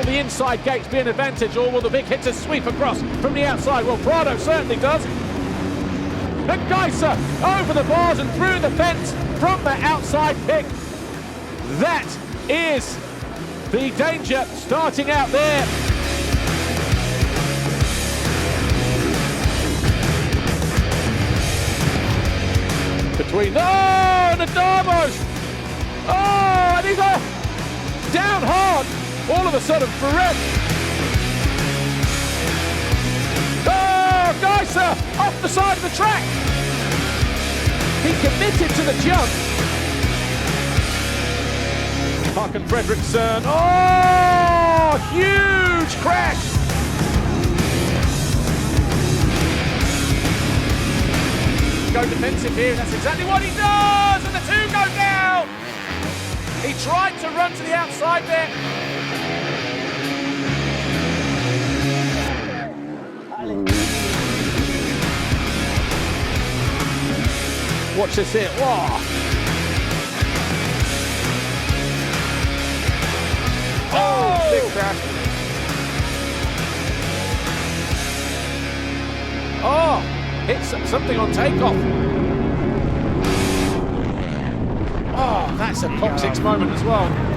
the inside gates be an advantage, or will the big hitters sweep across from the outside? Well, Prado certainly does. And Geiser over the bars and through the fence from the outside pick. That is the danger starting out there. Between, and the Damos. Oh, and he's down hard. All of a sudden, Ferret. Oh, Geiser off the side of the track. He committed to the jump. Hakan Fredriksson. Oh, huge crash. Go defensive here, and that's exactly what he does, and the two go down. He tried to run to the outside there. Watch this here. Whoa. Oh, big crash. Oh, hits something on takeoff. Oh, that's a coccyx moment as well.